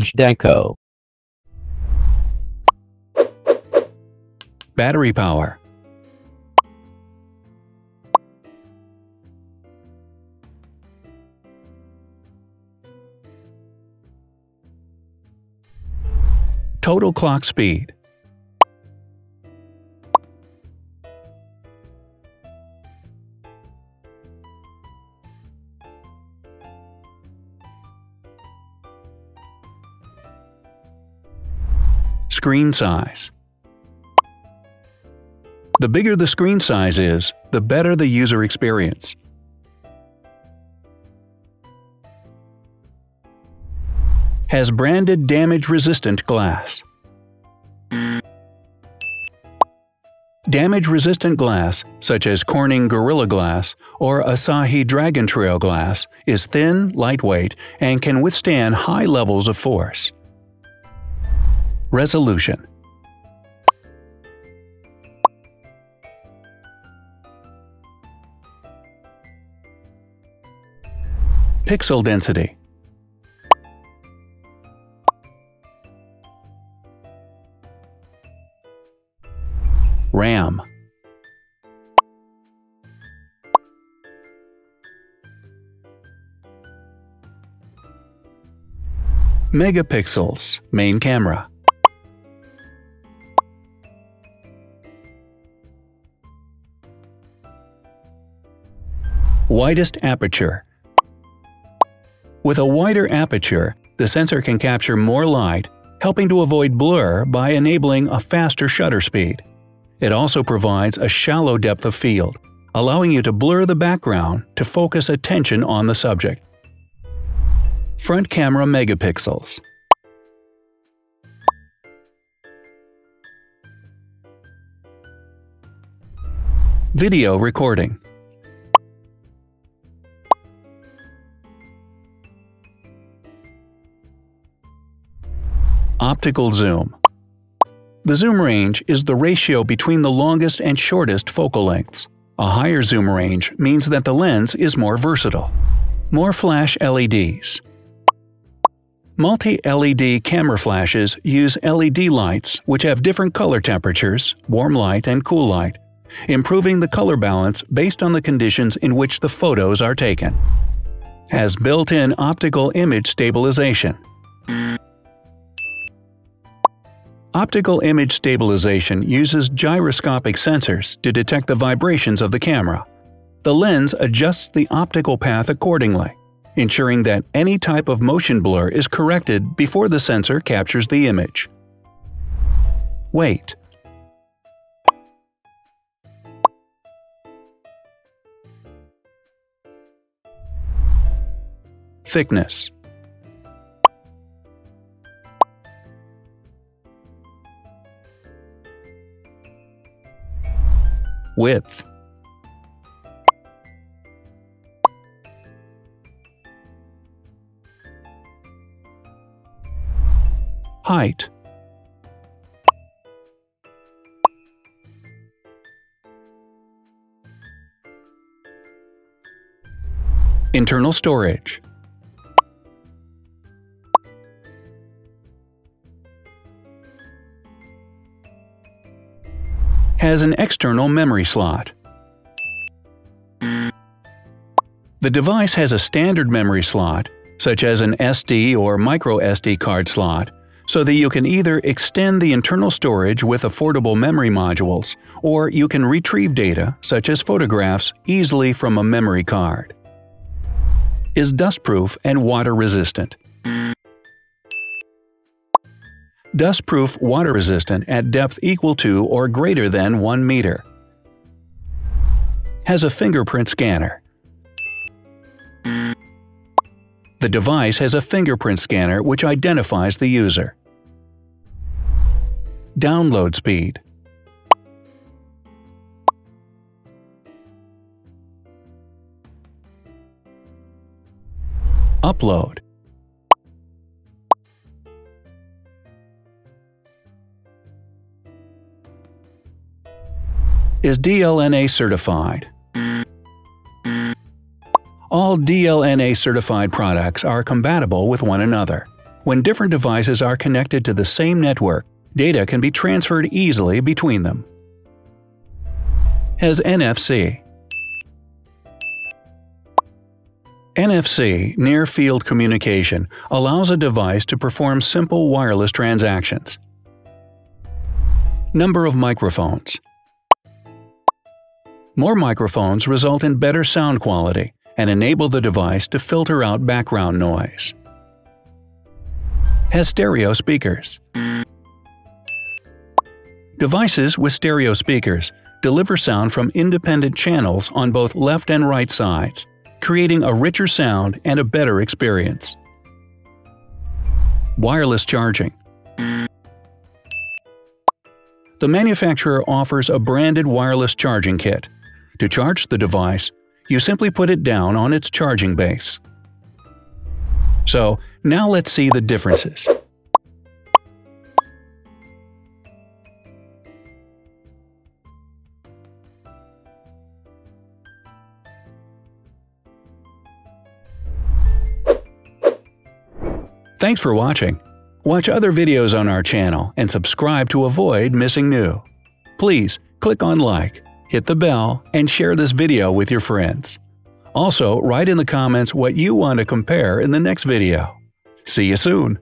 Zhdanko. Battery power. Total clock speed. Screen size. The bigger the screen size is, the better the user experience. Has branded damage-resistant glass. Damage-resistant glass, such as Corning Gorilla Glass or Asahi Dragon Trail Glass, is thin, lightweight, and can withstand high levels of force. Resolution. Pixel density. RAM. Megapixels, main camera. Widest aperture. With a wider aperture, the sensor can capture more light, helping to avoid blur by enabling a faster shutter speed. It also provides a shallow depth of field, allowing you to blur the background to focus attention on the subject. Front camera megapixels. Video recording. Optical zoom. The zoom range is the ratio between the longest and shortest focal lengths. A higher zoom range means that the lens is more versatile. More flash LEDs. Multi-LED camera flashes use LED lights which have different color temperatures, warm light and cool light, improving the color balance based on the conditions in which the photos are taken. Has built-in optical image stabilization. Optical image stabilization uses gyroscopic sensors to detect the vibrations of the camera. The lens adjusts the optical path accordingly, ensuring that any type of motion blur is corrected before the sensor captures the image. Weight. Thickness. Width. Height. Internal storage. Has an external memory slot. The device has a standard memory slot, such as an SD or micro SD card slot, so that you can either extend the internal storage with affordable memory modules, or you can retrieve data, such as photographs, easily from a memory card. Is dustproof and water-resistant. Dustproof water-resistant at depth equal to or greater than 1 meter. Has a fingerprint scanner. The device has a fingerprint scanner which identifies the user. Download speed. Upload. Is DLNA certified. All DLNA certified products are compatible with one another. When different devices are connected to the same network, data can be transferred easily between them. Has NFC. NFC, Near Field Communication, allows a device to perform simple wireless transactions. Number of microphones. More microphones result in better sound quality and enable the device to filter out background noise. Has stereo speakers. Devices with stereo speakers deliver sound from independent channels on both left and right sides, creating a richer sound and a better experience. Wireless charging. The manufacturer offers a branded wireless charging kit. To charge the device, you simply put it down on its charging base. So, now let's see the differences. Thanks for watching. Watch other videos on our channel and subscribe to avoid missing new. Please click on like, hit the bell, and share this video with your friends. Also, write in the comments what you want to compare in the next video. See you soon!